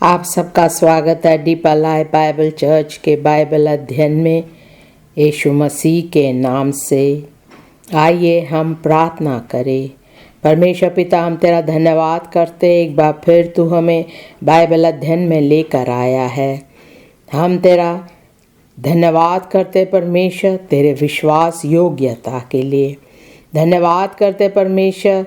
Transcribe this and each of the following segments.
आप सबका स्वागत है डीप लाइफ बाइबल चर्च के बाइबल अध्ययन में। यीशु मसीह के नाम से आइए हम प्रार्थना करें। परमेश्वर पिता, हम तेरा धन्यवाद करते एक बार फिर तू हमें बाइबल अध्ययन में लेकर आया है। हम तेरा धन्यवाद करते परमेश्वर तेरे विश्वास योग्यता के लिए। धन्यवाद करते परमेश्वर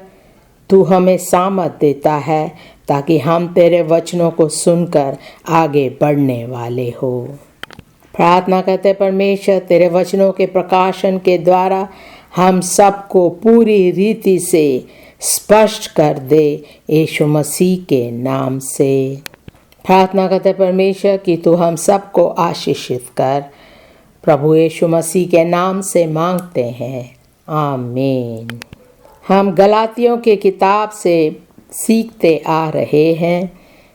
तू हमें सामर्थ देता है ताकि हम तेरे वचनों को सुनकर आगे बढ़ने वाले हो। प्रार्थना करते परमेश्वर तेरे वचनों के प्रकाशन के द्वारा हम सबको पूरी रीति से स्पष्ट कर दे यीशु मसीह के नाम से। प्रार्थना करते परमेश्वर कि तू हम सबको आशीषित कर। प्रभु यीशु मसीह के नाम से मांगते हैं, आमीन। हम गलातियों की किताब से सीखते आ रहे हैं।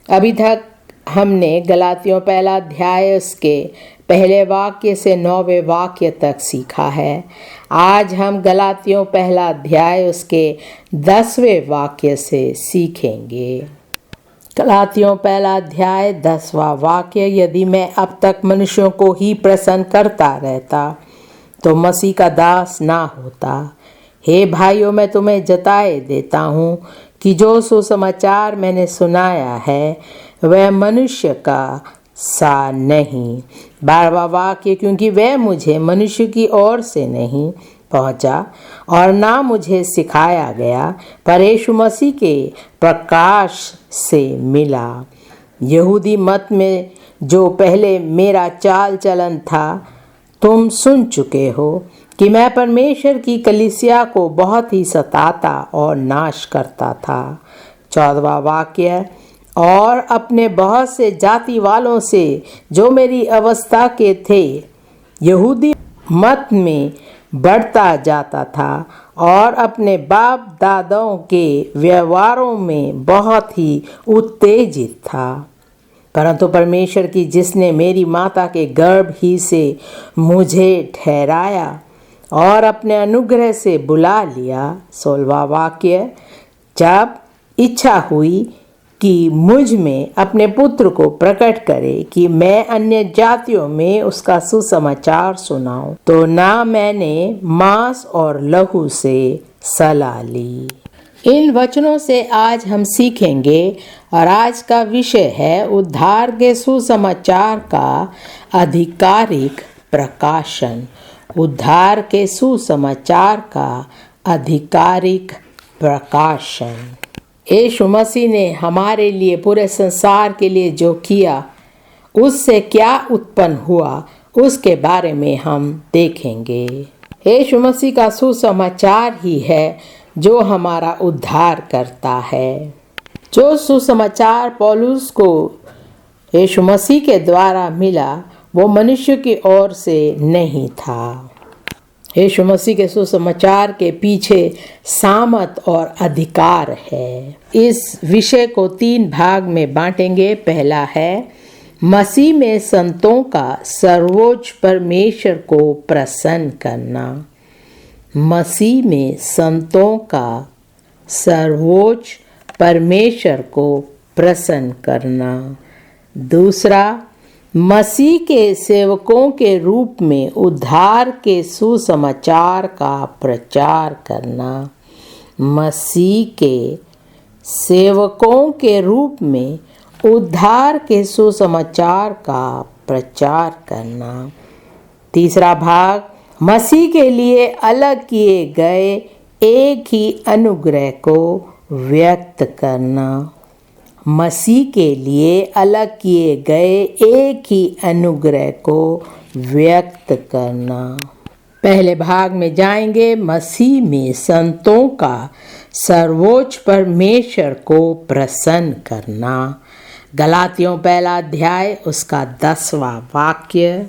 अभी तक हमने गलातियों पहला अध्याय उसके पहले वाक्य से 9वें वाक्य तक सीखा है। आज हम गलातियों पहला अध्याय उसके 10वें वाक्य से सीखेंगे। गलातियों पहला अध्याय 10वां वाक्य, यदि मैं अब तक मनुष्यों को ही प्रसन्न करता रहता तो मसीह का दास ना होता। हे भाइयों, मैं तुम्हें जताए देता हूँ कि जो सुसमाचार मैंने सुनाया है वह मनुष्य का सा नहीं। 12वां वाक्य, क्योंकि वह मुझे मनुष्य की ओर से नहीं पहुँचा और ना मुझे सिखाया गया पर यीशु मसीह के प्रकाश से मिला। यहूदी मत में जो पहले मेरा चाल चलन था तुम सुन चुके हो कि मैं परमेश्वर की कलीसिया को बहुत ही सताता और नाश करता था। 14वां वाक्य, और अपने बहुत से जाति वालों से जो मेरी अवस्था के थे यहूदी मत में बढ़ता जाता था और अपने बाप दादाओं के व्यवहारों में बहुत ही उत्तेजित था। परंतु परमेश्वर की जिसने मेरी माता के गर्भ ही से मुझे ठहराया और अपने अनुग्रह से बुला लिया। 16वां वाक्य, जब इच्छा हुई कि मुझ में अपने पुत्र को प्रकट करे कि मैं अन्य जातियों में उसका सुसमाचार सुनाऊं, तो ना मैंने मांस और लहू से सलाह ली। इन वचनों से आज हम सीखेंगे और आज का विषय है उद्धार के सुसमाचार का आधिकारिक प्रकाशन। उद्धार के सुसमाचार का आधिकारिक प्रकाशन। यीशु मसीह ने हमारे लिए, पूरे संसार के लिए जो किया, उससे क्या उत्पन्न हुआ उसके बारे में हम देखेंगे। यीशु मसीह का सुसमाचार ही है जो हमारा उद्धार करता है। जो सुसमाचार पौलुस को यीशु मसीह के द्वारा मिला वो मनुष्य की ओर से नहीं था। यीशु मसीह के सुसमाचार के पीछे सामर्थ और अधिकार है। इस विषय को 3 भाग में बांटेंगे। पहला है मसीह में संतों का सर्वोच्च परमेश्वर को प्रसन्न करना। मसीह में संतों का सर्वोच्च परमेश्वर को प्रसन्न करना। दूसरा, मसीह के सेवकों के रूप में उद्धार के सुसमाचार का प्रचार करना। मसीह के सेवकों के रूप में उद्धार के सुसमाचार का प्रचार करना। तीसरा भाग, मसीह के लिए अलग किए गए एक ही अनुग्रह को व्यक्त करना। मसीह के लिए अलग किए गए एक ही अनुग्रह को व्यक्त करना। पहले भाग में जाएंगे, मसीह में संतों का सर्वोच्च परमेश्वर को प्रसन्न करना। गलातियों पहला अध्याय उसका 10वां वाक्य,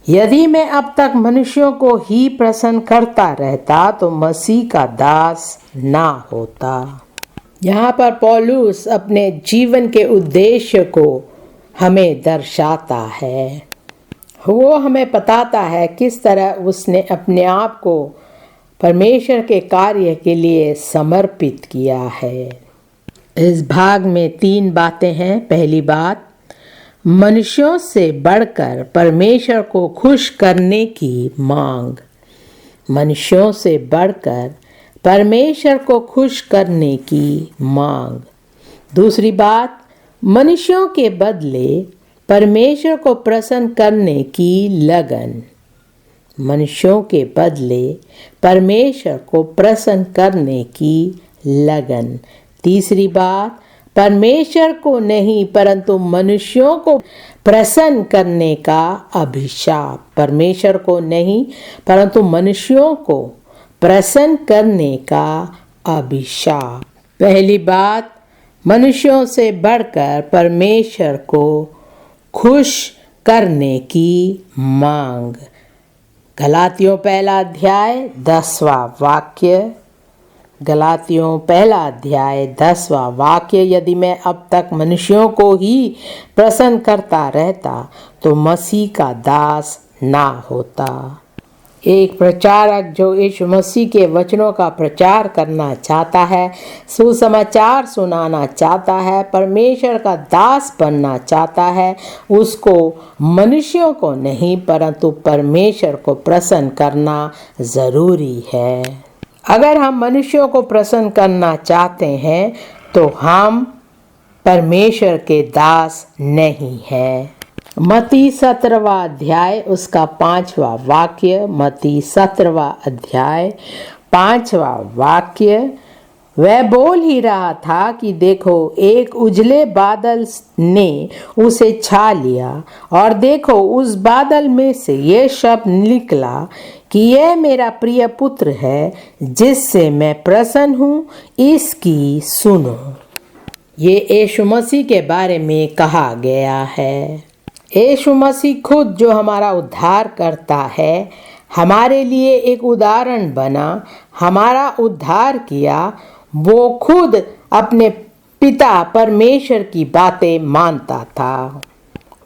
यदि मैं अब तक मनुष्यों को ही प्रसन्न करता रहता तो मसीह का दास ना होता। यहाँ पर पौलुस अपने जीवन के उद्देश्य को हमें दर्शाता है। वो हमें बताता है किस तरह उसने अपने आप को परमेश्वर के कार्य के लिए समर्पित किया है। इस भाग में 3 बातें हैं। पहली बात, मनुष्यों से बढ़कर परमेश्वर को खुश करने की मांग। मनुष्यों से बढ़कर परमेश्वर को खुश करने की मांग। दूसरी बात, मनुष्यों के बदले परमेश्वर को प्रसन्न करने की लगन। मनुष्यों के बदले परमेश्वर को प्रसन्न करने की लगन। तीसरी बात, परमेश्वर को नहीं परंतु मनुष्यों को प्रसन्न करने का अभिशाप। परमेश्वर को नहीं परंतु मनुष्यों को प्रसन्न करने का अभिशाप। पहली बात, मनुष्यों से बढ़कर परमेश्वर को खुश करने की मांग। गलातियों 1 अध्याय 10वां वाक्य। गलातियों 1 अध्याय 10वां वाक्य, यदि मैं अब तक मनुष्यों को ही प्रसन्न करता रहता तो मसीह का दास ना होता। एक प्रचारक जो यीशु मसीह के वचनों का प्रचार करना चाहता है, सुसमाचार सुनाना चाहता है, परमेश्वर का दास बनना चाहता है, उसको मनुष्यों को नहीं परंतु परमेश्वर को प्रसन्न करना ज़रूरी है। अगर हम मनुष्यों को प्रसन्न करना चाहते हैं तो हम परमेश्वर के दास नहीं हैं। मत्ती 17वां अध्याय उसका 5वां वाक्य। मत्ती 17वां अध्याय 5वां वाक्य। वह बोल ही रहा था कि देखो एक उजले बादल ने उसे छा लिया और देखो उस बादल में से ये शब्द निकला कि यह मेरा प्रिय पुत्र है जिससे मैं प्रसन्न हूँ, इसकी सुनो। ये यीशु मसीह के बारे में कहा गया है। यीशु मसीह खुद जो हमारा उद्धार करता है, हमारे लिए एक उदाहरण बना, हमारा उद्धार किया। वो खुद अपने पिता परमेश्वर की बातें मानता था।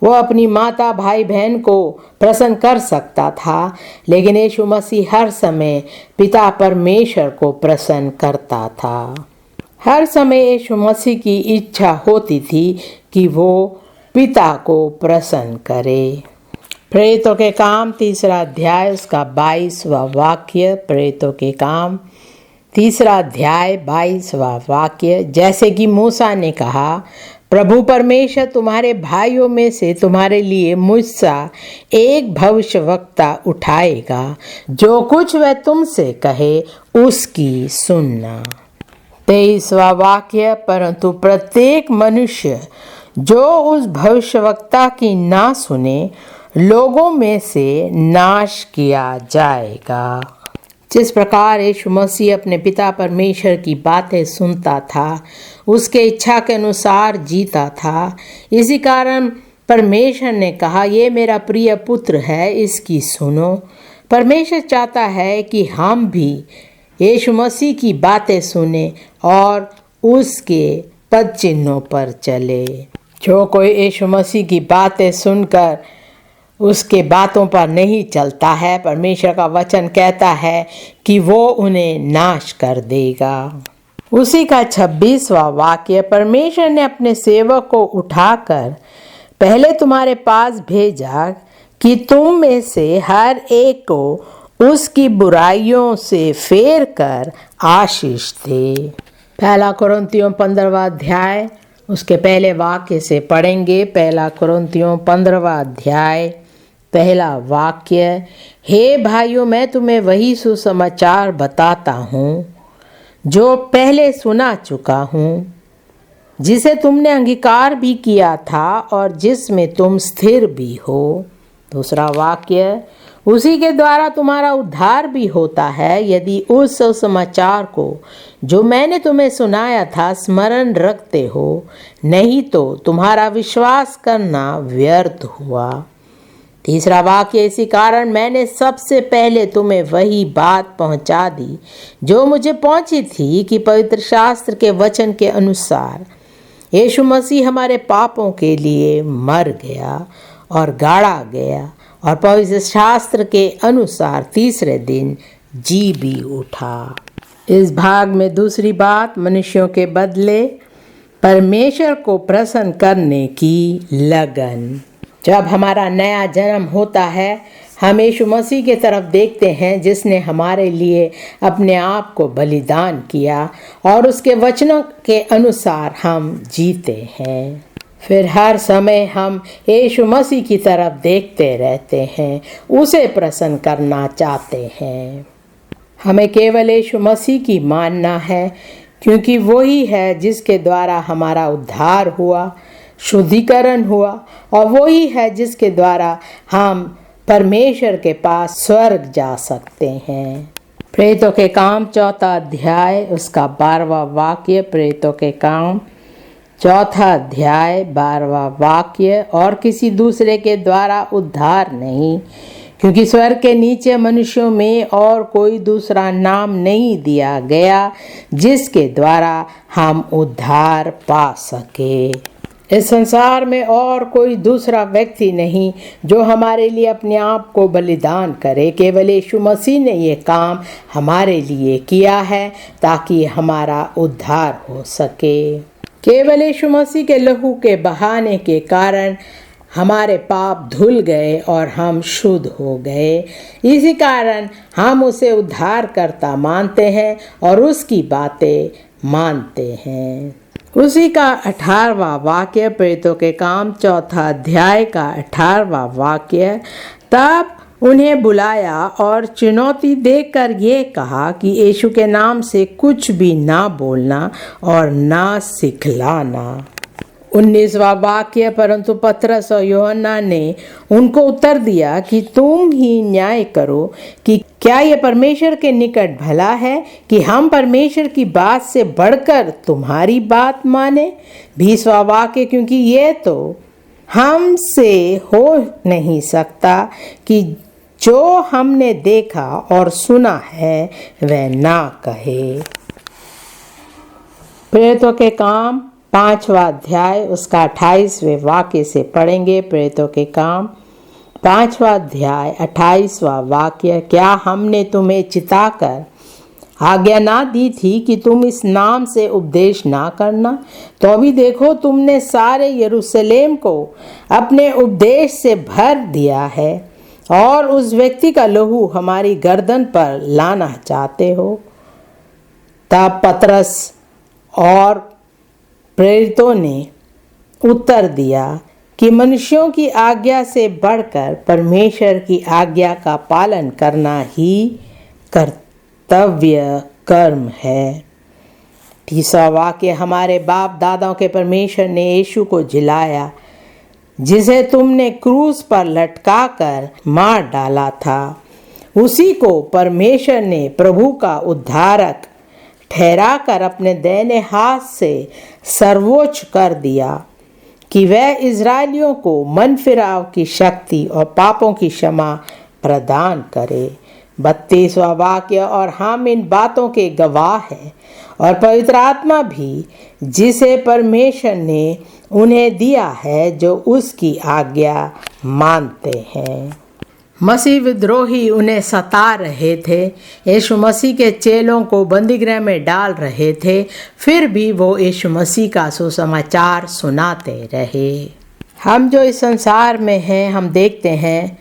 वो अपनी माता भाई बहन को प्रसन्न कर सकता था, लेकिन यीशु मसीह हर समय पिता परमेश्वर को प्रसन्न करता था। हर समय यीशु मसीह की इच्छा होती थी कि वो पिता को प्रसन्न करे। प्रेरितों के काम 3 अध्याय उसका 22वां वाक्य। प्रेरितों के काम 3 अध्याय 22वां वाक्य। जैसे कि मूसा ने कहा, प्रभु परमेश्वर तुम्हारे भाइयों में से तुम्हारे लिए मुझसा एक भविष्यवक्ता उठाएगा, जो कुछ वह तुमसे कहे उसकी सुनना। 23वां वाक्य। परंतु प्रत्येक मनुष्य जो उस भविष्यवक्ता की ना सुने, लोगों में से नाश किया जाएगा। जिस प्रकार यीशु मसीह अपने पिता परमेश्वर की बातें सुनता था, उसके इच्छा के अनुसार जीता था, इसी कारण परमेश्वर ने कहा, ये मेरा प्रिय पुत्र है, इसकी सुनो। परमेश्वर चाहता है कि हम भी यीशु मसीह की बातें सुने और उसके पद चिन्हों पर चले। जो कोई यीशु मसीह की बातें सुनकर उसके बातों पर नहीं चलता है, परमेश्वर का वचन कहता है कि वो उन्हें नाश कर देगा। उसी का 26वां वाक्य। परमेश्वर ने अपने सेवक को उठाकर पहले तुम्हारे पास भेजा कि तुम में से हर एक को उसकी बुराइयों से फेर कर आशीष दे। 1 कुरिन्थियों 15वां अध्याय उसके पहले वाक्य से पढ़ेंगे। 1 कुरिन्थियों 15वां अध्याय पहला वाक्य। हे भाइयों, मैं तुम्हें वही सुसमाचार बताता हूँ जो पहले सुना चुका हूँ, जिसे तुमने अंगीकार भी किया था और जिसमें तुम स्थिर भी हो। दूसरा वाक्य। उसी के द्वारा तुम्हारा उद्धार भी होता है, यदि उस सुसमाचार को जो मैंने तुम्हें सुनाया था स्मरण रखते हो, नहीं तो तुम्हारा विश्वास करना व्यर्थ हुआ। तीसरा वाक्य। इसी कारण मैंने सबसे पहले तुम्हें वही बात पहुंचा दी जो मुझे पहुंची थी, कि पवित्र शास्त्र के वचन के अनुसार यीशु मसीह हमारे पापों के लिए मर गया और गाड़ा गया और पवित्र शास्त्र के अनुसार तीसरे दिन जी भी उठा। इस भाग में दूसरी बात, मनुष्यों के बदले परमेश्वर को प्रसन्न करने की लगन। जब हमारा नया जन्म होता है, हम यीशु मसीह की तरफ देखते हैं जिसने हमारे लिए अपने आप को बलिदान किया और उसके वचनों के अनुसार हम जीते हैं। फिर हर समय हम यीशु मसीह की तरफ देखते रहते हैं, उसे प्रसन्न करना चाहते हैं। हमें केवल यीशु मसीह की मानना है, क्योंकि वही है जिसके द्वारा हमारा उद्धार हुआ, शुद्धिकरण हुआ, और वही है जिसके द्वारा हम परमेश्वर के पास स्वर्ग जा सकते हैं। प्रेरितों के काम 4 अध्याय उसका 12वां वाक्य। प्रेरितों के काम 4 अध्याय 12वां वाक्य। और किसी दूसरे के द्वारा उद्धार नहीं, क्योंकि स्वर्ग के नीचे मनुष्यों में और कोई दूसरा नाम नहीं दिया गया जिसके द्वारा हम उद्धार पा सके। इस संसार में और कोई दूसरा व्यक्ति नहीं जो हमारे लिए अपने आप को बलिदान करे। केवल यीशु मसीह ने ये काम हमारे लिए किया है ताकि हमारा उद्धार हो सके। केवल यीशु मसीह के लहू के बहाने के कारण हमारे पाप धुल गए और हम शुद्ध हो गए। इसी कारण हम उसे उद्धारकर्ता मानते हैं और उसकी बातें मानते हैं। उसी का 18वां वाक्य। प्रेरितों के काम 4 अध्याय का 18वां वाक्य। तब उन्हें बुलाया और चुनौती देकर ये कहा कि यीशु के नाम से कुछ भी ना बोलना और ना सिखलाना। 19वां वाक्य। परंतु पतरस और यूहन्ना ने उनको उत्तर दिया कि तुम ही न्याय करो कि क्या ये परमेश्वर के निकट भला है कि हम परमेश्वर की बात से बढ़कर तुम्हारी बात माने। 20वां वाक्य। क्योंकि ये तो हमसे हो नहीं सकता कि जो हमने देखा और सुना है वह ना कहे। प्रेरितों के काम 5वां अध्याय उसका 28वें वाक्य से पढ़ेंगे। प्रेरितों के काम 5वां अध्याय 28वां वाक्य। क्या हमने तुम्हें चिताकर आज्ञा ना दी थी कि तुम इस नाम से उपदेश ना करना? तो अभी देखो, तुमने सारे यरूशलेम को अपने उपदेश से भर दिया है और उस व्यक्ति का लहू हमारी गर्दन पर लाना चाहते हो। तब पतरस और प्रेरितों ने उत्तर दिया कि मनुष्यों की आज्ञा से बढ़कर परमेश्वर की आज्ञा का पालन करना ही कर्तव्य कर्म है। 30वां वाक्य। हमारे बाप दादाओं के परमेश्वर ने यीशु को जिलाया, जिसे तुमने क्रूस पर लटका कर मार डाला था। उसी को परमेश्वर ने प्रभु का उद्धारक ठहराकर अपने दाहिने हाथ से सर्वोच्च कर दिया कि वह इज़राइलियों को मन फिराव की शक्ति और पापों की क्षमा प्रदान करे। 32वां वाक्य। और हम इन बातों के गवाह हैं और पवित्र आत्मा भी, जिसे परमेश्वर ने उन्हें दिया है जो उसकी आज्ञा मानते हैं। मसीह विद्रोही उन्हें सता रहे थे, यीशु मसीह के चेलों को बंदीगृह में डाल रहे थे, फिर भी वो यीशु मसीह का सुसमाचार सुनाते रहे। हम जो इस संसार में हैं, हम देखते हैं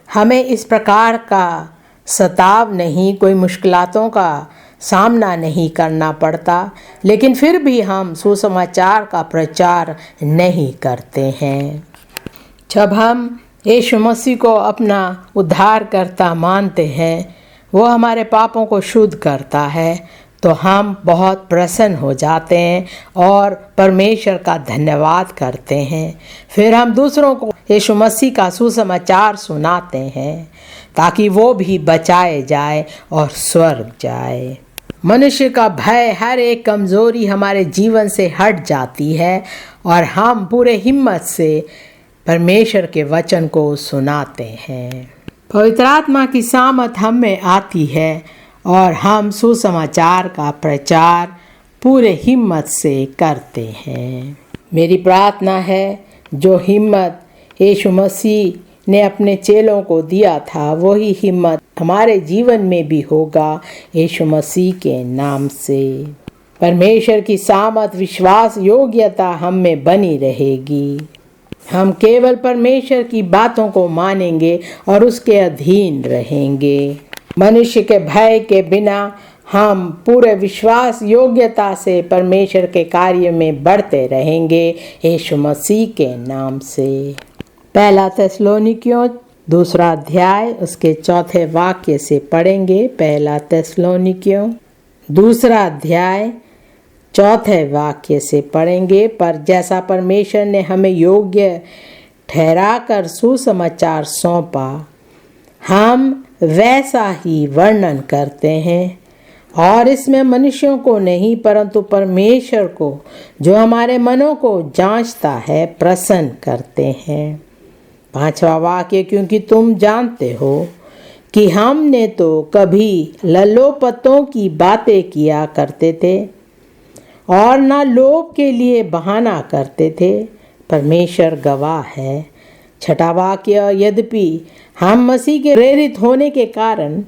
हमें इस प्रकार का सताव नहीं, कोई मुश्किलातों का सामना नहीं करना पड़ता, लेकिन फिर भी हम सुसमाचार का प्रचार नहीं करते हैं। जब हम यीशु मसीह को अपना उद्धारकर्ता मानते हैं, वो हमारे पापों को शुद्ध करता है, तो हम बहुत प्रसन्न हो जाते हैं और परमेश्वर का धन्यवाद करते हैं। फिर हम दूसरों को यीशु मसीह का सुसमाचार सुनाते हैं ताकि वो भी बचाए जाए और स्वर्ग जाए। मनुष्य का भय, हर एक कमज़ोरी हमारे जीवन से हट जाती है और हम पूरे हिम्मत से परमेश्वर के वचन को सुनाते हैं। पवित्र आत्मा की सामत हम में आती है और हम सुसमाचार का प्रचार पूरे हिम्मत से करते हैं। मेरी प्रार्थना है, जो हिम्मत यीशु मसीह ने अपने चेलों को दिया था, वही हिम्मत हमारे जीवन में भी होगा यीशु मसीह के नाम से। परमेश्वर की सामर्थ, विश्वास, योग्यता हम में बनी रहेगी। हम केवल परमेश्वर की बातों को मानेंगे और उसके अधीन रहेंगे। मनुष्य के भय के बिना हम पूरे विश्वास, योग्यता से परमेश्वर के कार्य में बढ़ते रहेंगे यीशु मसीह के नाम से। पहला थिस्सलुनीकियों 2 अध्याय उसके 4 वाक्य से पढ़ेंगे। पहला थिस्सलुनीकियों 2 अध्याय 4 वाक्य से पढ़ेंगे। पर जैसा परमेश्वर ने हमें योग्य ठहराकर सुसमाचार सौंपा, हम वैसा ही वर्णन करते हैं, और इसमें मनुष्यों को नहीं परंतु परमेश्वर को, जो हमारे मनों को जांचता है, प्रसन्न करते हैं। 5वां वाक्य, क्योंकि तुम जानते हो कि हमने तो कभी ललोपतों की बातें किया करते थे और ना लोभ के लिए बहाना करते थे, परमेश्वर गवाह है। 6वां वाक्य, यद्यपि हम मसीह के प्रेरित होने के कारण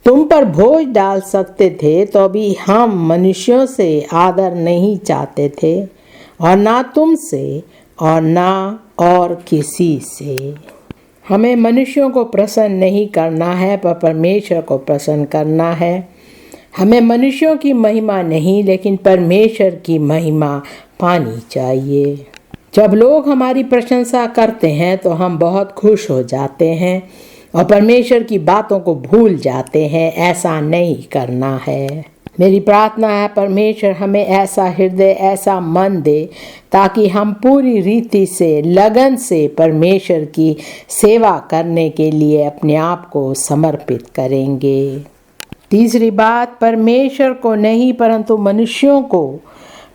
तुम पर बोझ डाल सकते थे, तो भी हम मनुष्यों से आदर नहीं चाहते थे, और ना तुमसे और ना और किसी से। हमें मनुष्यों को प्रसन्न नहीं करना है, पर परमेश्वर को प्रसन्न करना है। हमें मनुष्यों की महिमा नहीं, लेकिन परमेश्वर की महिमा पानी चाहिए। जब लोग हमारी प्रशंसा करते हैं तो हम बहुत खुश हो जाते हैं और परमेश्वर की बातों को भूल जाते हैं। ऐसा नहीं करना है। मेरी प्रार्थना है परमेश्वर हमें ऐसा हृदय, ऐसा मन दे, ताकि हम पूरी रीति से, लगन से परमेश्वर की सेवा करने के लिए अपने आप को समर्पित करेंगे। तीसरी बात, परमेश्वर को नहीं परंतु मनुष्यों को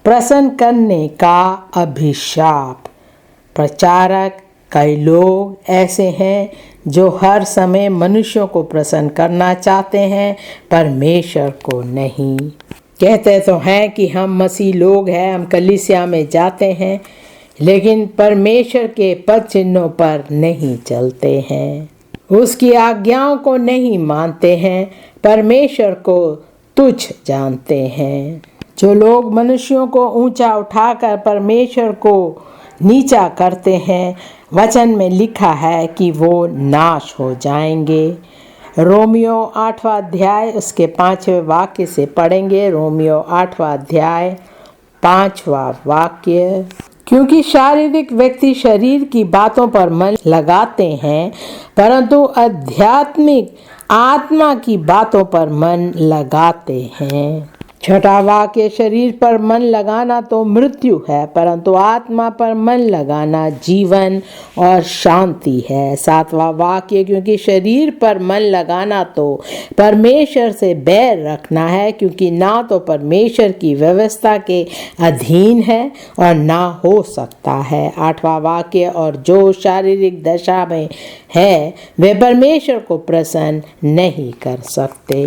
प्रसन्न करने का अभिशाप। प्रचारक, कई लोग ऐसे हैं जो हर समय मनुष्यों को प्रसन्न करना चाहते हैं, परमेश्वर को नहीं। कहते तो हैं कि हम मसीह लोग हैं, हम कलीसिया में जाते हैं, लेकिन परमेश्वर के पद चिन्हों पर नहीं चलते हैं, उसकी आज्ञाओं को नहीं मानते हैं, परमेश्वर को तुच्छ जानते हैं। जो लोग मनुष्यों को ऊंचा उठाकर परमेश्वर को नीचा करते हैं, वचन में लिखा है कि वो नाश हो जाएंगे। रोमियो 8वां अध्याय उसके 5वें वाक्य से पढ़ेंगे। रोमियो 8वां अध्याय 5वां वाक्य, क्योंकि शारीरिक व्यक्ति शरीर की बातों पर मन लगाते हैं, परंतु आध्यात्मिक आत्मा की बातों पर मन लगाते हैं। 6वां वाक्य, शरीर पर मन लगाना तो मृत्यु है, परंतु आत्मा पर मन लगाना जीवन और शांति है। 7वां वाक्य, क्योंकि शरीर पर मन लगाना तो परमेश्वर से बैर रखना है, क्योंकि ना तो परमेश्वर की व्यवस्था के अधीन है और ना हो सकता है। 8वां वाक्य, और जो शारीरिक दशा में है वे परमेश्वर को प्रसन्न नहीं कर सकते।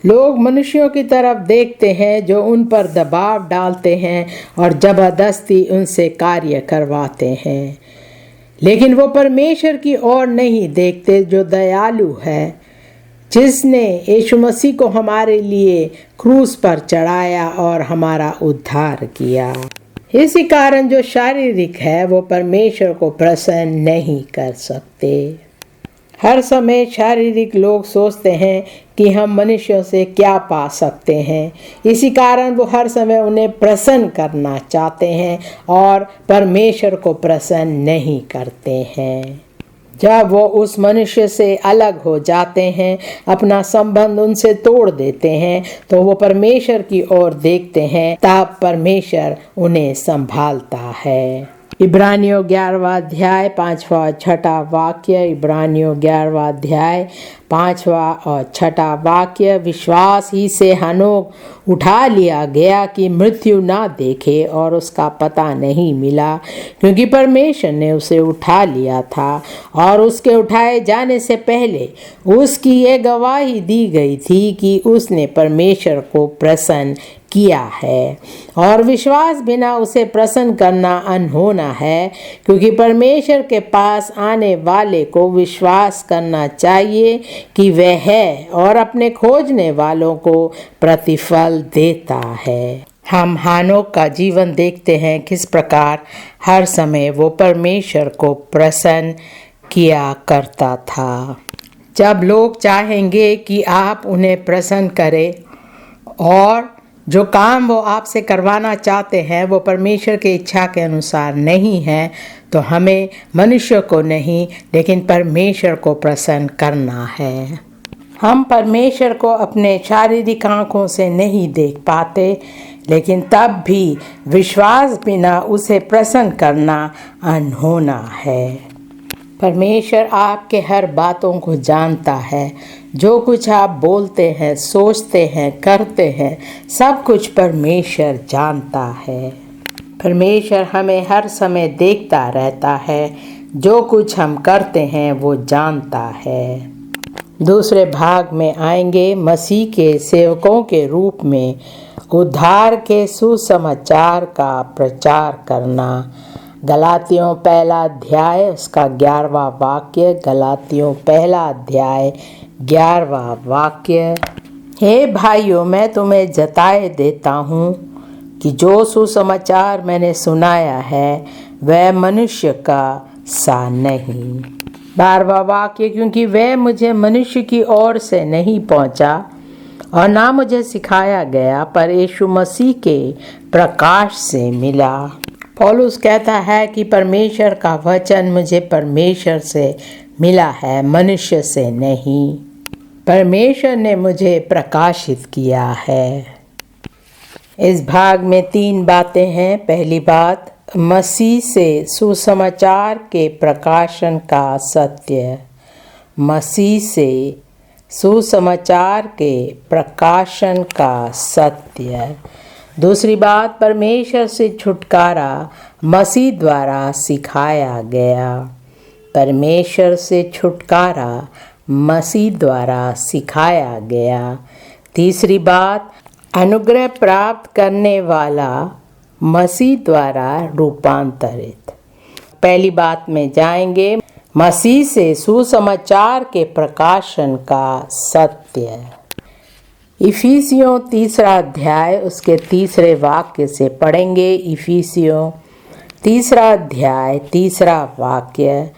लोग मनुष्यों की तरफ देखते हैं जो उन पर दबाव डालते हैं और जबरदस्ती उनसे कार्य करवाते हैं, लेकिन वो परमेश्वर की ओर नहीं देखते जो दयालु है, जिसने यीशु मसीह को हमारे लिए क्रूस पर चढ़ाया और हमारा उद्धार किया। इसी कारण जो शारीरिक है वो परमेश्वर को प्रसन्न नहीं कर सकते। हर समय शारीरिक लोग सोचते हैं कि हम मनुष्यों से क्या पा सकते हैं, इसी कारण वो हर समय उन्हें प्रसन्न करना चाहते हैं और परमेश्वर को प्रसन्न नहीं करते हैं। जब वो उस मनुष्य से अलग हो जाते हैं, अपना संबंध उनसे तोड़ देते हैं, तो वो परमेश्वर की ओर देखते हैं, तब परमेश्वर उन्हें संभालता है। इब्रानियों 11वां अध्याय 5वां और 6वां वाक्य। इब्रानियों 11वां अध्याय 5वां और 6वां वाक्य, विश्वास ही से हनोक उठा लिया गया कि मृत्यु ना देखे और उसका पता नहीं मिला, क्योंकि परमेश्वर ने उसे उठा लिया था, और उसके उठाए जाने से पहले उसकी ये गवाही दी गई थी कि उसने परमेश्वर को प्रसन्न किया है, और विश्वास बिना उसे प्रसन्न करना अनहोना है, क्योंकि परमेश्वर के पास आने वाले को विश्वास करना चाहिए कि वह है और अपने खोजने वालों को प्रतिफल देता है। हम हानोक का जीवन देखते हैं किस प्रकार हर समय वो परमेश्वर को प्रसन्न किया करता था। जब लोग चाहेंगे कि आप उन्हें प्रसन्न करें और जो काम वो आपसे करवाना चाहते हैं वो परमेश्वर की इच्छा के अनुसार नहीं है, तो हमें मनुष्य को नहीं लेकिन परमेश्वर को प्रसन्न करना है। हम परमेश्वर को अपने शारीरिक आँखों से नहीं देख पाते, लेकिन तब भी विश्वास बिना उसे प्रसन्न करना अनहोना है। परमेश्वर आपके हर बातों को जानता है। जो कुछ आप बोलते हैं, सोचते हैं, करते हैं, सब कुछ परमेश्वर जानता है। परमेश्वर हमें हर समय देखता रहता है। जो कुछ हम करते हैं वो जानता है। दूसरे भाग में आएंगे मसीह के सेवकों के रूप में उद्धार के सुसमाचार का प्रचार करना। गलातियों पहला अध्याय उसका 11वां वाक्य। गलातियों पहला अध्याय 11वां वाक्य। हे भाइयों, मैं तुम्हें जताए देता हूँ कि जो सुसमाचार मैंने सुनाया है वह मनुष्य का सा नहीं। 12वां वाक्य, क्योंकि वह मुझे मनुष्य की ओर से नहीं पहुँचा और ना मुझे सिखाया गया, पर यीशु मसीह के प्रकाश से मिला। पौलुस कहता है कि परमेश्वर का वचन मुझे परमेश्वर से मिला है, मनुष्य से नहीं। परमेश्वर ने मुझे प्रकाशित किया है। इस भाग में 3 बातें हैं। पहली बात, मसीह से सुसमाचार के प्रकाशन का सत्य। मसीह से सुसमाचार के प्रकाशन का सत्य। दूसरी बात, परमेश्वर से छुटकारा मसीह द्वारा सिखाया गया। परमेश्वर से छुटकारा मसीह द्वारा सिखाया गया। तीसरी बात, अनुग्रह प्राप्त करने वाला मसीह द्वारा रूपांतरित। पहली बात में जाएंगे, मसीह से सुसमाचार के प्रकाशन का सत्य। इफिसियों 3 अध्याय उसके 3 वाक्य से पढ़ेंगे। इफिसियों 3 अध्याय 3 वाक्य,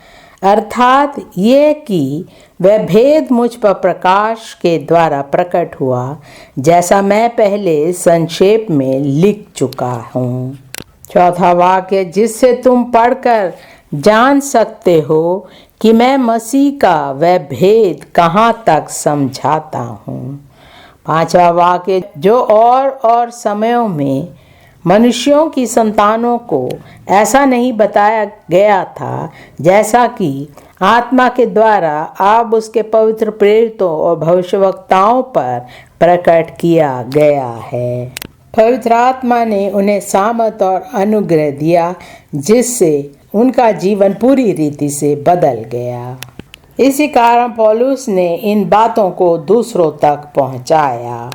अर्थात ये कि वह भेद मुझ पर प्रकाश के द्वारा प्रकट हुआ, जैसा मैं पहले संक्षेप में लिख चुका हूँ। 4वां वाक्य, जिससे तुम पढ़कर जान सकते हो कि मैं मसीह का वह भेद कहाँ तक समझाता हूँ। 5वां वाक्य, जो और समयों में मनुष्यों की संतानों को ऐसा नहीं बताया गया था, जैसा कि आत्मा के द्वारा अब उसके पवित्र प्रेरितों और भविष्यवक्ताओं पर प्रकट किया गया है। पवित्र आत्मा ने उन्हें सामर्थ और अनुग्रह दिया, जिससे उनका जीवन पूरी रीति से बदल गया। इसी कारण पौलुस ने इन बातों को दूसरों तक पहुंचाया।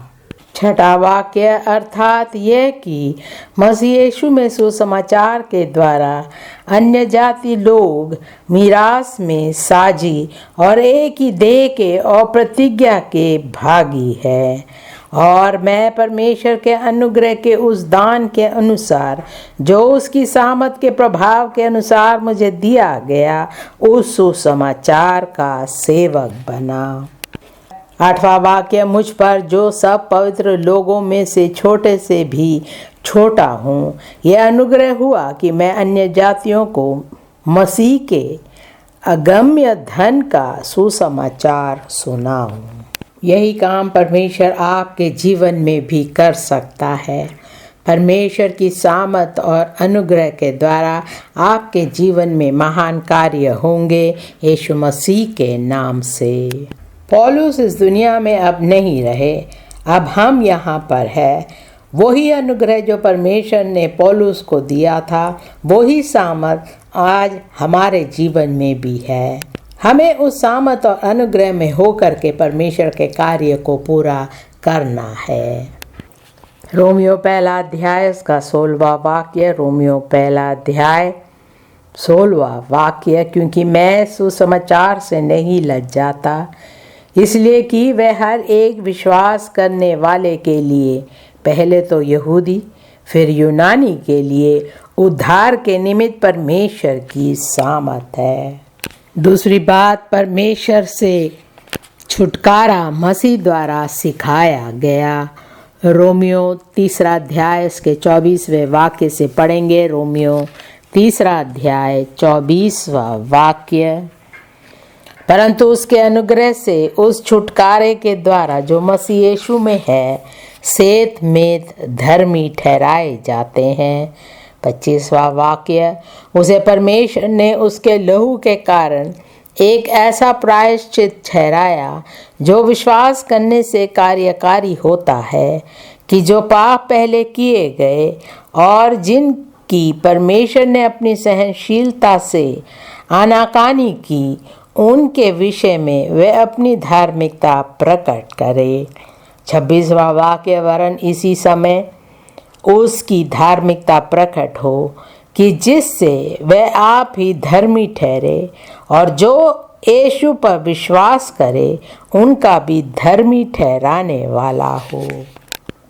6वां वाक्य, अर्थात यह कि मसीह यीशु में सुसमाचार के द्वारा अन्य जाति लोग मीरास में साझी और एक ही देह के और प्रतिज्ञा के भागी है, और मैं परमेश्वर के अनुग्रह के उस दान के अनुसार जो उसकी सामर्थ के प्रभाव के अनुसार मुझे दिया गया, उस सुसमाचार का सेवक बना। 8वां वाक्य, मुझ पर जो सब पवित्र लोगों में से छोटे से भी छोटा हूँ, यह अनुग्रह हुआ कि मैं अन्य जातियों को मसीह के अगम्य धन का सुसमाचार सुनाऊं। यही काम परमेश्वर आपके जीवन में भी कर सकता है। परमेश्वर की सामर्थ और अनुग्रह के द्वारा आपके जीवन में महान कार्य होंगे, यीशु मसीह के नाम से। पौलुस इस दुनिया में अब नहीं रहे, अब हम यहाँ पर है। वही अनुग्रह जो परमेश्वर ने पौलुस को दिया था, वही सामर्थ आज हमारे जीवन में भी है। हमें उस सामर्थ और अनुग्रह में होकर के परमेश्वर के कार्य को पूरा करना है। रोमियो पहला अध्याय उसका 16वां वाक्य। रोमियो पहला अध्याय 16वां वाक्य, क्योंकि मैं सुसमाचार से नहीं लज्जाता, इसलिए कि वह हर एक विश्वास करने वाले के लिए, पहले तो यहूदी फिर यूनानी के लिए उद्धार के निमित्त परमेश्वर की सामर्थ है। दूसरी बात, परमेश्वर से छुटकारा मसीह द्वारा सिखाया गया। रोमियो 3 अध्याय इसके 24वें वाक्य से पढ़ेंगे। रोमियो 3 अध्याय 24वां वाक्य। परंतु उसके अनुग्रह से उस छुटकारे के द्वारा जो मसीह यीशु में है, सेत में धर्मी ठहराए जाते हैं। 25वां वाक्य। उसे परमेश्वर ने उसके लहू के कारण एक ऐसा प्रायश्चित ठहराया जो विश्वास करने से कार्यकारी होता है, कि जो पाप पहले किए गए और जिनकी परमेश्वर ने अपनी सहनशीलता से आनाकानी की, उनके विषय में वह अपनी धार्मिकता प्रकट करे। 26वां वाक्य। वरन इसी समय उसकी धार्मिकता प्रकट हो, कि जिससे वह आप ही धर्मी ठहरे और जो यीशु पर विश्वास करे उनका भी धर्मी ठहराने वाला हो।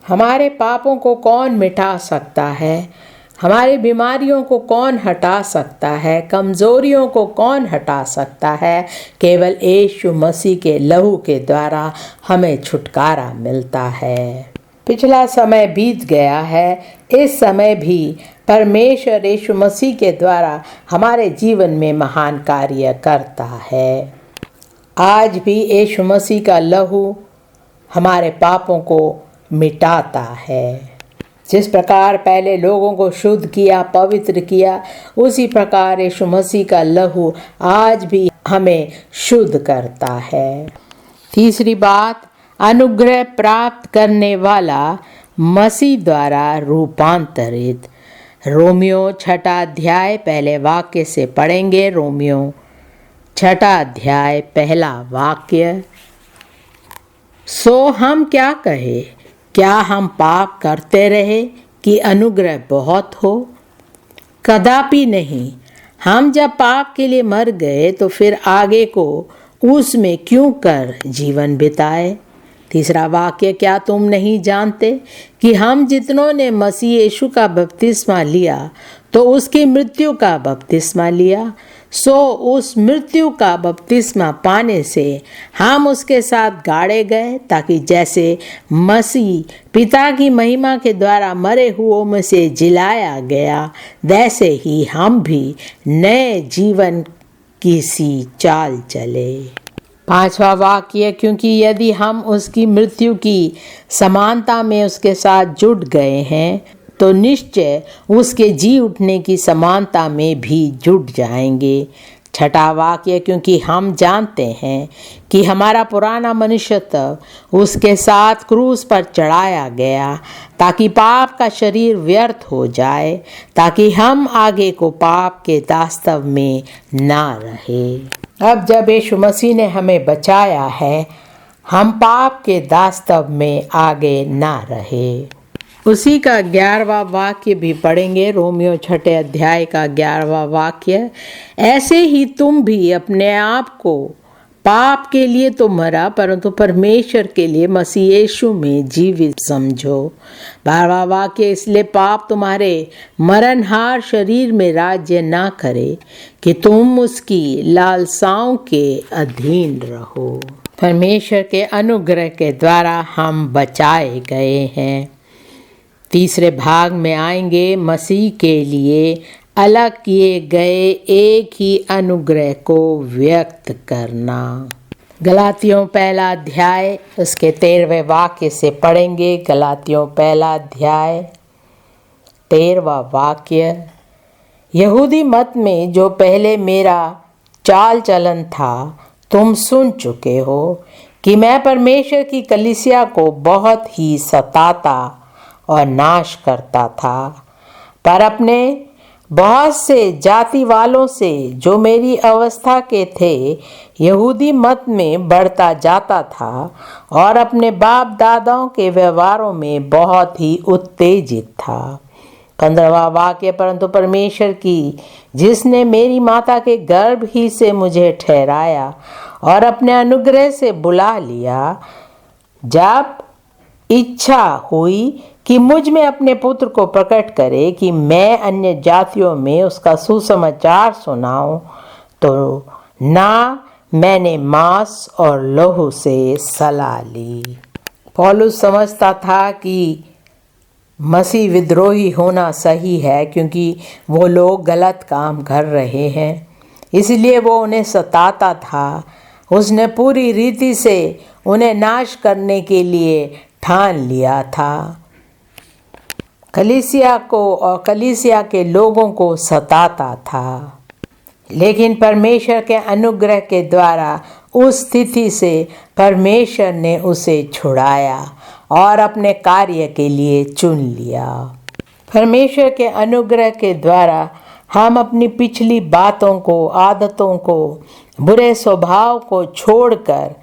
हमारे पापों को कौन मिटा सकता है? हमारी बीमारियों को कौन हटा सकता है? कमजोरियों को कौन हटा सकता है? केवल यीशु मसीह के लहू के द्वारा हमें छुटकारा मिलता है। पिछला समय बीत गया है, इस समय भी परमेश्वर यीशु मसीह के द्वारा हमारे जीवन में महान कार्य करता है। आज भी यीशु मसीह का लहू हमारे पापों को मिटाता है। जिस प्रकार पहले लोगों को शुद्ध किया, पवित्र किया, उसी प्रकार यीशु मसीह का लहू आज भी हमें शुद्ध करता है। तीसरी बात, अनुग्रह प्राप्त करने वाला मसीह द्वारा रूपांतरित। रोमियो 6 अध्याय पहले वाक्य से पढ़ेंगे। रोमियो 6 अध्याय पहला वाक्य। सो हम क्या कहें? क्या हम पाप करते रहे कि अनुग्रह बहुत हो? कदापि नहीं। हम जब पाप के लिए मर गए तो फिर आगे को उसमें क्यों कर जीवन बिताए? तीसरा वाक्य। क्या तुम नहीं जानते कि हम जितनों ने मसीह यीशु का बपतिस्मा लिया तो उसकी मृत्यु का बपतिस्मा लिया, सो उस मृत्यु का बपतिस्मा पाने से हम उसके साथ गाड़े गए, ताकि जैसे मसीह पिता की महिमा के द्वारा मरे हुओं में से जिलाया गया, वैसे ही हम भी नए जीवन की सी चाल चले। 5वां वाक्य। क्योंकि यदि हम उसकी मृत्यु की समानता में उसके साथ जुड़ गए हैं, तो निश्चय उसके जी उठने की समानता में भी जुट जाएंगे। 6वां वाक्य। क्योंकि हम जानते हैं कि हमारा पुराना मनुष्यत्व उसके साथ क्रूस पर चढ़ाया गया, ताकि पाप का शरीर व्यर्थ हो जाए, ताकि हम आगे को पाप के दास्तव में ना रहे। अब जब यीशु मसीह ने हमें बचाया है, हम पाप के दास्तव में आगे ना रहे। उसी का 11वां वाक्य भी पढ़ेंगे। रोमियो 6 अध्याय का 11वां वाक्य। ऐसे ही तुम भी अपने आप को पाप के लिए तो मरा, परंतु परमेश्वर के लिए मसीह यीशु में जीवित समझो। 12वां वाक्य। इसलिए पाप तुम्हारे मरणहार शरीर में राज्य ना करे, कि तुम उसकी लालसाओं के अधीन रहो। परमेश्वर के अनुग्रह के द्वारा हम बचाए गए हैं। तीसरे भाग में आएंगे, मसीह के लिए अलग किए गए एक ही अनुग्रह को व्यक्त करना। गलातियों 1 अध्याय उसके 13वें वाक्य से पढ़ेंगे। गलातियों 1 अध्याय 13वां वाक्य। यहूदी मत में जो पहले मेरा चाल चलन था तुम सुन चुके हो, कि मैं परमेश्वर की कलीसिया को बहुत ही सताता और नाश करता था, पर अपने बहुत से जाति वालों से जो मेरी अवस्था के थे यहूदी मत में बढ़ता जाता था, और अपने बाप दादाओं के व्यवहारों में बहुत ही उत्तेजित था। 15वां वाक्य। परंतु परमेश्वर की, जिसने मेरी माता के गर्भ ही से मुझे ठहराया और अपने अनुग्रह से बुला लिया। जब इच्छा हुई कि मुझ में अपने पुत्र को प्रकट करे कि मैं अन्य जातियों में उसका सुसमाचार सुनाऊं, तो ना मैंने मांस और लहू से सलाह ली। पौलुस समझता था कि मसीह विद्रोही होना सही है, क्योंकि वो लोग गलत काम कर रहे हैं, इसलिए वो उन्हें सताता था। उसने पूरी रीति से उन्हें नाश करने के लिए ठान लिया था। कलीसिया को और कलीसिया के लोगों को सताता था, लेकिन परमेश्वर के अनुग्रह के द्वारा उस स्थिति से परमेश्वर ने उसे छुड़ाया और अपने कार्य के लिए चुन लिया। परमेश्वर के अनुग्रह के द्वारा हम अपनी पिछली बातों को, आदतों को, बुरे स्वभाव को छोड़कर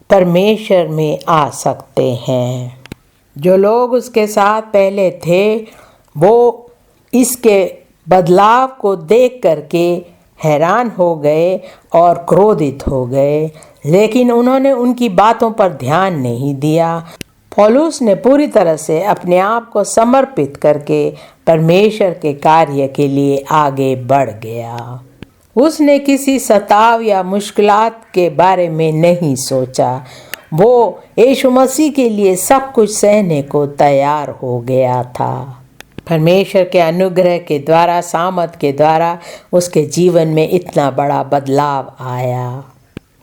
परमेश्वर में आ सकते हैं। जो लोग उसके साथ पहले थे वो इसके बदलाव को देख करके हैरान हो गए और क्रोधित हो गए, लेकिन उन्होंने उनकी बातों पर ध्यान नहीं दिया। पौलुस ने पूरी तरह से अपने आप को समर्पित करके परमेश्वर के कार्य के लिए आगे बढ़ गया। उसने किसी सताव या मुश्किलात के बारे में नहीं सोचा। वो यीशु मसीह के लिए सब कुछ सहने को तैयार हो गया था। परमेश्वर के अनुग्रह के द्वारा, सामर्थ के द्वारा उसके जीवन में इतना बड़ा बदलाव आया।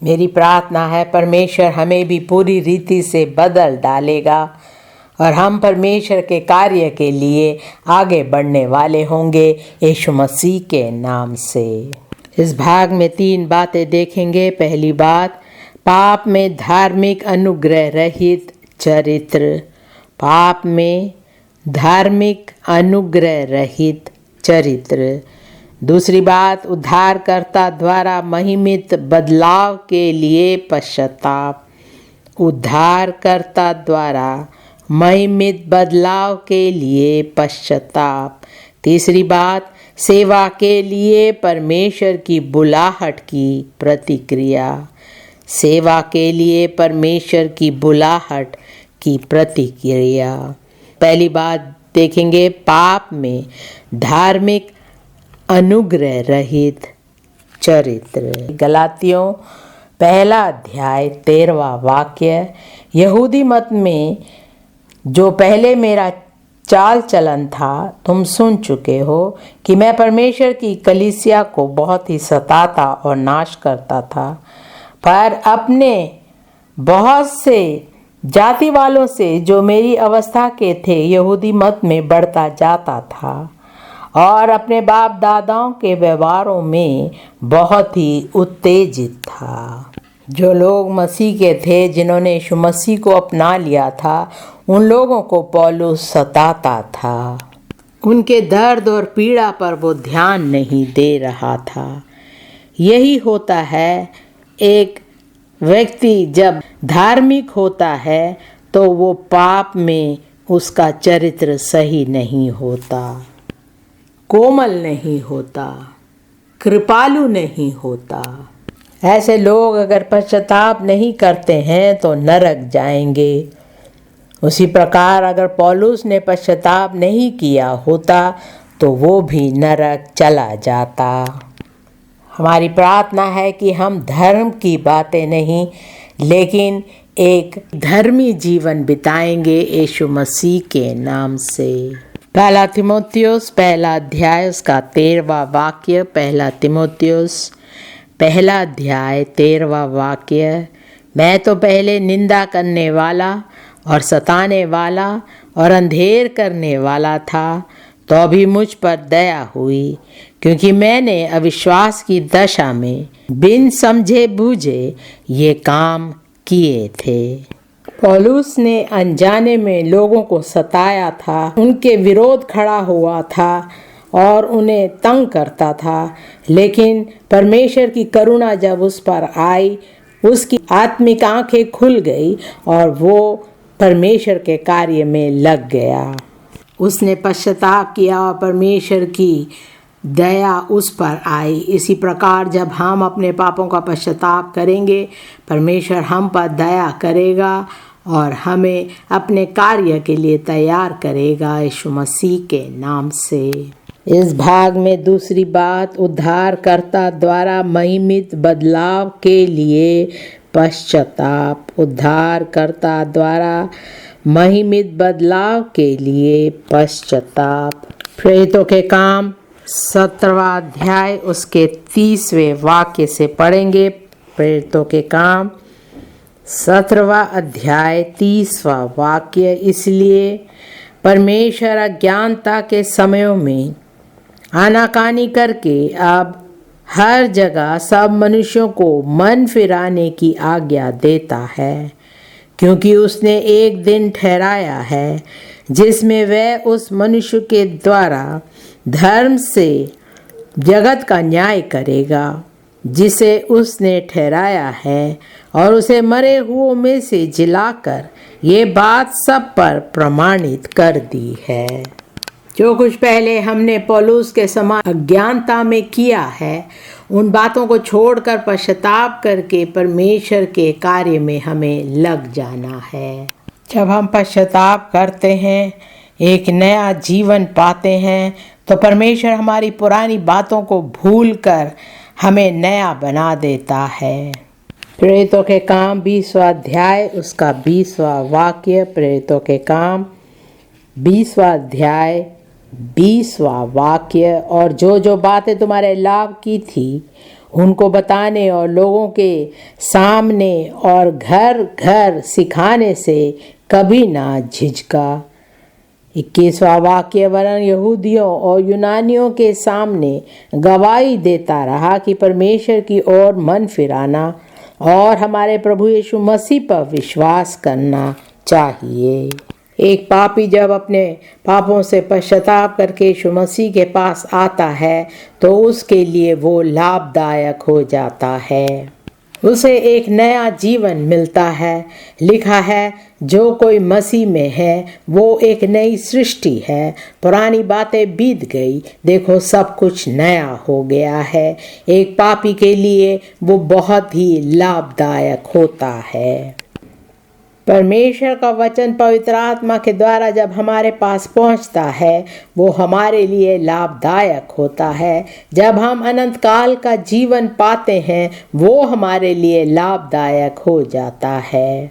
मेरी प्रार्थना है परमेश्वर हमें भी पूरी रीति से बदल डालेगा और हम परमेश्वर के कार्य के लिए आगे बढ़ने वाले होंगे यीशु मसीह के नाम से। इस भाग में 3 बातें देखेंगे। पहली बात, पाप में धार्मिक अनुग्रह रहित चरित्र। पाप में धार्मिक अनुग्रह रहित चरित्र। दूसरी बात, उद्धारकर्ता द्वारा महिमित बदलाव के लिए पश्चाताप। उद्धारकर्ता द्वारा महिमित बदलाव के लिए पश्चाताप। तीसरी बात, सेवा के लिए परमेश्वर की बुलाहट की प्रतिक्रिया। सेवा के लिए परमेश्वर की बुलाहट की प्रतिक्रिया। पहली बात देखेंगे, पाप में धार्मिक अनुग्रह रहित चरित्र। गलातियों 1 अध्याय 13वां वाक्य। यहूदी मत में जो पहले मेरा चाल चलन था तुम सुन चुके हो कि मैं परमेश्वर की कलीसिया को बहुत ही सताता और नाश करता था, पर अपने बहुत से जाति वालों से जो मेरी अवस्था के थे यहूदी मत में बढ़ता जाता था और अपने बाप दादाओं के व्यवहारों में बहुत ही उत्तेजित था। जो लोग मसीह के थे, जिन्होंने यीशु मसीह को अपना लिया था, उन लोगों को पौलुस सताता था। उनके दर्द और पीड़ा पर वो ध्यान नहीं दे रहा था। यही होता है, एक व्यक्ति जब धार्मिक होता है तो वो पाप में उसका चरित्र सही नहीं होता, कोमल नहीं होता, कृपालु नहीं होता। ऐसे लोग अगर पश्चाताप नहीं करते हैं तो नरक जाएंगे। उसी प्रकार अगर पौलुस ने पश्चाताप नहीं किया होता तो वो भी नरक चला जाता। हमारी प्रार्थना है कि हम धर्म की बातें नहीं, लेकिन एक धर्मी जीवन बिताएंगे यीशु मसीह के नाम से। 1 तीमुथियुस 1 अध्याय उसका 13वां वाक्य। 1 तीमुथियुस 1 अध्याय 13वां वाक्य। मैं तो पहले निंदा करने वाला और सताने वाला और अंधेर करने वाला था, तो अभी मुझ पर दया हुई, क्योंकि मैंने अविश्वास की दशा में बिन समझे बूझे ये काम किए थे। पौलुस ने अनजाने में लोगों को सताया था, उनके विरोध खड़ा हुआ था और उन्हें तंग करता था, लेकिन परमेश्वर की करुणा जब उस पर आई, उसकी आत्मिक आंखें खुल गई और वो परमेश्वर के कार्य में लग गया। उसने पश्चाताप किया और परमेश्वर की दया उस पर आई। इसी प्रकार जब हम अपने पापों का पश्चाताप करेंगे, परमेश्वर हम पर दया करेगा और हमें अपने कार्य के लिए तैयार करेगा यीशु मसीह के नाम से। इस भाग में दूसरी बात, उद्धारकर्ता द्वारा महिमित बदलाव के लिए पश्चाताप। उद्धारकर्ता द्वारा महिमित बदलाव के लिए पश्चाताप। प्रेरितों के काम 17वां अध्याय उसके 30वें वाक्य से पढ़ेंगे। प्रेरितों के काम 17वां अध्याय 30वां वाक्य। इसलिए परमेश्वर अज्ञानता के समयों में आनाकानी करके अब हर जगह सब मनुष्यों को मन फिराने की आज्ञा देता है, क्योंकि उसने एक दिन ठहराया है जिसमें वह उस मनुष्य के द्वारा धर्म से जगत का न्याय करेगा, जिसे उसने ठहराया है, और उसे मरे हुओं में से जिलाकर ये बात सब पर प्रमाणित कर दी है। जो कुछ पहले हमने पौलुस के समान अज्ञानता में किया है, उन बातों को छोड़कर पश्चाताप करके परमेश्वर के कार्य में हमें लग जाना है। जब हम पश्चाताप करते हैं, एक नया जीवन पाते हैं, तो परमेश्वर हमारी पुरानी बातों को भूलकर हमें नया बना देता है। प्रेरितों के काम 20वां अध्याय उसका 20वां वाक्य। प्रेरितों के काम 20वां अध्याय 20वां वाक्य। और जो जो बातें तुम्हारे लाभ की थी उनको बताने और लोगों के सामने और घर घर सिखाने से कभी ना झिझका। 21वां वाक्य। वरन यहूदियों और यूनानियों के सामने गवाही देता रहा कि परमेश्वर की ओर मन फिराना और हमारे प्रभु यीशु मसीह पर विश्वास करना चाहिए। एक पापी जब अपने पापों से पश्चाताप करके यीशु मसीह के पास आता है, तो उसके लिए वो लाभदायक हो जाता है, उसे एक नया जीवन मिलता है। लिखा है, जो कोई मसीह में है वो एक नई सृष्टि है, पुरानी बातें बीत गई, देखो सब कुछ नया हो गया है। एक पापी के लिए वो बहुत ही लाभदायक होता है। परमेश्वर का वचन पवित्र आत्मा के द्वारा जब हमारे पास पहुंचता है, वो हमारे लिए लाभदायक होता है। जब हम अनंत काल का जीवन पाते हैं, वो हमारे लिए लाभदायक हो जाता है।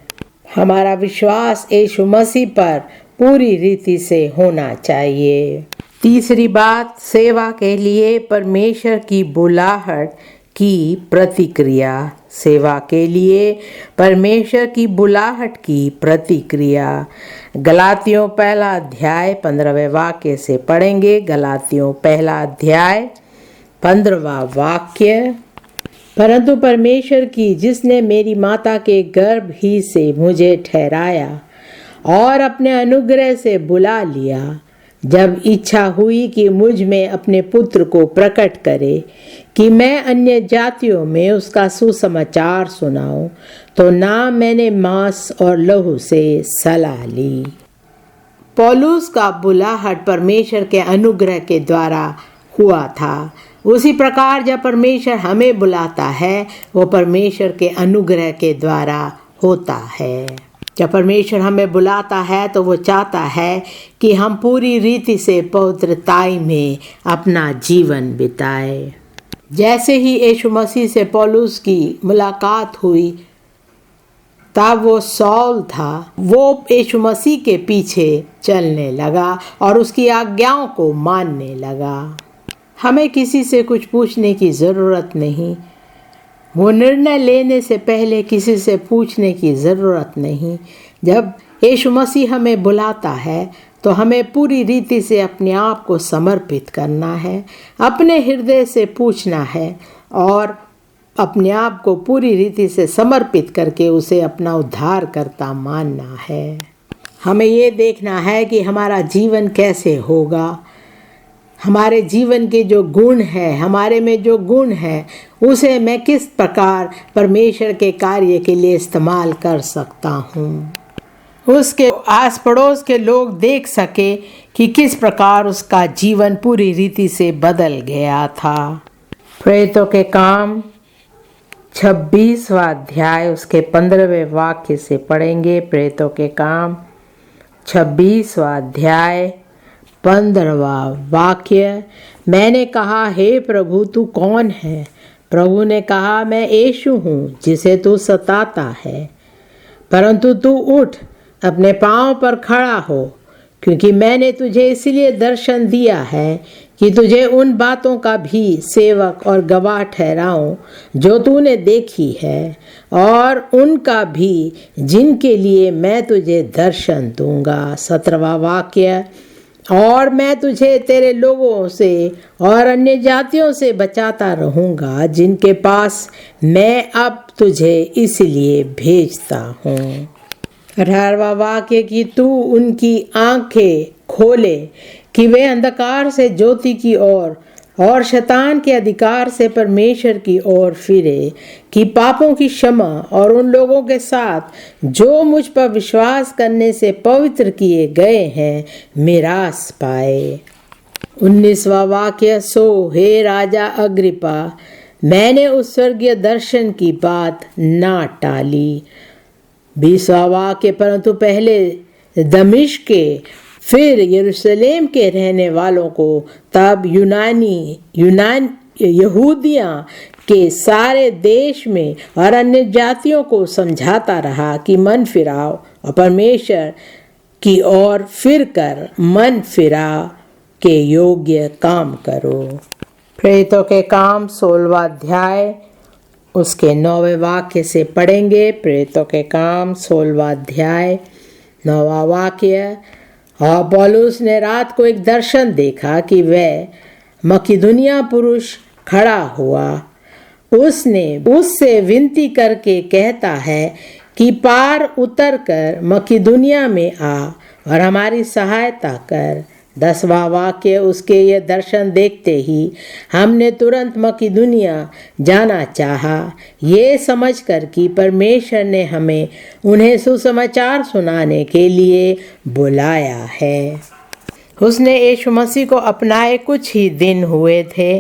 हमारा विश्वास यीशु मसीह पर पूरी रीति से होना चाहिए। तीसरी बात, सेवा के लिए परमेश्वर की बुलाहट की प्रतिक्रिया। सेवा के लिए परमेश्वर की बुलाहट की प्रतिक्रिया। गलातियों 1 अध्याय 15वें वाक्य से पढ़ेंगे। गलातियों 1 अध्याय 15वां वाक्य। परंतु परमेश्वर की, जिसने मेरी माता के गर्भ ही से मुझे ठहराया और अपने अनुग्रह से बुला लिया, जब इच्छा हुई कि मुझ में अपने पुत्र को प्रकट करे कि मैं अन्य जातियों में उसका सुसमाचार सुनाऊं, तो ना मैंने मांस और लहू से सलाह ली। पौलुस का बुलाहट परमेश्वर के अनुग्रह के द्वारा हुआ था। उसी प्रकार जब परमेश्वर हमें बुलाता है, वो परमेश्वर के अनुग्रह के द्वारा होता है। जब परमेश्वर हमें बुलाता है तो वो चाहता है कि हम पूरी रीति से पवित्रताई में अपना जीवन बिताए। जैसे ही यीशु मसीह से पौलुस की मुलाकात हुई, तब वो सौल था, वो यीशु मसीह के पीछे चलने लगा और उसकी आज्ञाओं को मानने लगा। हमें किसी से कुछ पूछने की ज़रूरत नहीं, वो निर्णय लेने से पहले किसी से पूछने की ज़रूरत नहीं। जब यीशु मसीह हमें बुलाता है तो हमें पूरी रीति से अपने आप को समर्पित करना है, अपने हृदय से पूछना है और अपने आप को पूरी रीति से समर्पित करके उसे अपना उद्धारकर्ता मानना है। हमें ये देखना है कि हमारा जीवन कैसे होगा, हमारे जीवन के जो गुण है, हमारे में जो गुण है, उसे मैं किस प्रकार परमेश्वर के कार्य के लिए इस्तेमाल कर सकता हूँ। उसके आस पड़ोस के लोग देख सके कि किस प्रकार उसका जीवन पूरी रीति से बदल गया था। प्रेरितों के काम 26वां अध्याय उसके 15वें वाक्य से पढ़ेंगे। प्रेरितों के काम 26वां अध्याय 15वां वाक्य। मैंने कहा, हे प्रभु तू कौन है? प्रभु ने कहा, मैं यीशु हूँ जिसे तू सताता है। परंतु तू उठ, अपने पांव पर खड़ा हो, क्योंकि मैंने तुझे इसलिए दर्शन दिया है कि तुझे उन बातों का भी सेवक और गवाह ठहराऊं जो तूने देखी है, और उनका भी जिनके लिए मैं तुझे दर्शन दूंगा। 17वां वाक्य। और मैं तुझे तेरे लोगों से और अन्य जातियों से बचाता रहूंगा, जिनके पास मैं अब तुझे इसलिए भेजता हूँ। 18वां वाक्य कि तू उनकी आंखें खोले कि वे अंधकार से ज्योति की ओर और शैतान के अधिकार से परमेश्वर की ओर फिरे, कि पापों की क्षमा और उन लोगों के साथ जो मुझ पर विश्वास करने से पवित्र किए गए हैं मिरास पाए। 19वां वाक्य। सो हे राजा अग्रिपा, मैंने उस स्वर्गीय दर्शन की बात ना टाली। 20वां वाक्य। परंतु पहले दमिश्क के, फिर यरूशलेम के रहने वालों को, तब यहूदियों के सारे देश में और अन्य जातियों को समझाता रहा कि मन फिराओ और परमेश्वर की ओर फिर कर मन फिरा के योग्य काम करो। प्रेरितों के काम 16वां अध्याय उसके 9वें वाक्य से पढ़ेंगे। प्रेरितों के काम 16वां अध्याय 9वां वाक्य। और पौलुस ने रात को एक दर्शन देखा कि वह मकिदुनिया पुरुष खड़ा हुआ। उससे विनती करके कहता है कि पार उतर कर मकिदुनिया में आ और हमारी सहायता कर। 10वां वाक्य। उसके ये दर्शन देखते ही हमने तुरंत मकिदुनिया जाना चाहा, ये समझकर कि परमेश्वर ने हमें उन्हें सुसमाचार सुनाने के लिए बुलाया है। उसने यीशु मसीह को अपनाए कुछ ही दिन हुए थे,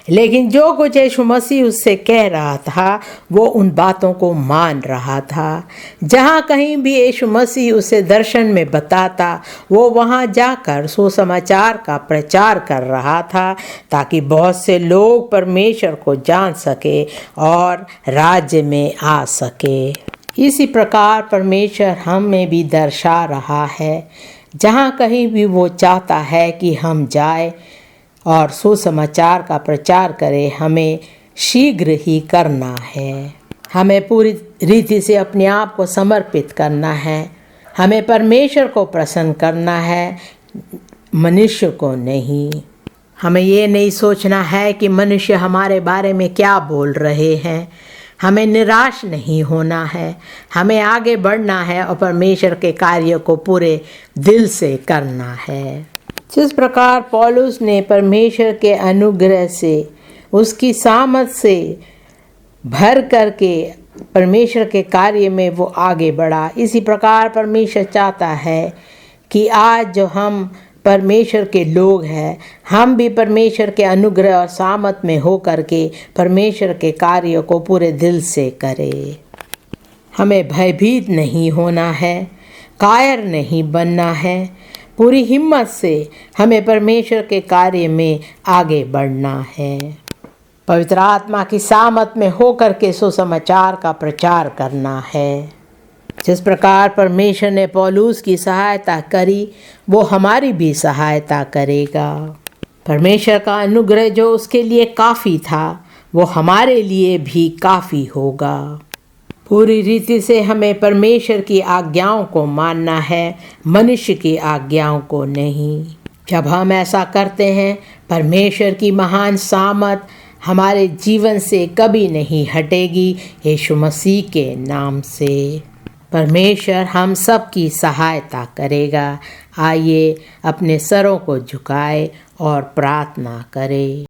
लेकिन जो कुछ यीशु मसीह उससे कह रहा था वो उन बातों को मान रहा था। जहाँ कहीं भी यीशु मसीह उसे दर्शन में बताता वो वहाँ जाकर सुसमाचार का प्रचार कर रहा था, ताकि बहुत से लोग परमेश्वर को जान सके और राज्य में आ सके। इसी प्रकार परमेश्वर हमें भी दर्शा रहा है। जहाँ कहीं भी वो चाहता है कि हम जाए और सुसमाचार का प्रचार करें, हमें शीघ्र ही करना है। हमें पूरी रीति से अपने आप को समर्पित करना है। हमें परमेश्वर को प्रसन्न करना है, मनुष्य को नहीं। हमें ये नहीं सोचना है कि मनुष्य हमारे बारे में क्या बोल रहे हैं। हमें निराश नहीं होना है, हमें आगे बढ़ना है और परमेश्वर के कार्य को पूरे दिल से करना है। जिस प्रकार पौलुस ने परमेश्वर के अनुग्रह से, उसकी सामर्थ से भर करके परमेश्वर के कार्य में वो आगे बढ़ा, इसी प्रकार परमेश्वर चाहता है कि आज जो हम परमेश्वर के लोग हैं, हम भी परमेश्वर के अनुग्रह और सामत में हो करके परमेश्वर के कार्य को पूरे दिल से करें। हमें भयभीत नहीं होना है, कायर नहीं बनना है। पूरी हिम्मत से हमें परमेश्वर के कार्य में आगे बढ़ना है। पवित्र आत्मा की सामत में हो करके सुसमाचार का प्रचार करना है। जिस प्रकार परमेश्वर ने पौलुस की सहायता करी, वो हमारी भी सहायता करेगा। परमेश्वर का अनुग्रह जो उसके लिए काफ़ी था, वो हमारे लिए भी काफ़ी होगा। पूरी रीति से हमें परमेश्वर की आज्ञाओं को मानना है, मनुष्य की आज्ञाओं को नहीं। जब हम ऐसा करते हैं, परमेश्वर की महान सामत हमारे जीवन से कभी नहीं हटेगी। यीशु मसीह के नाम से परमेश्वर हम सब की सहायता करेगा। आइए अपने सरों को झुकाए और प्रार्थना करें।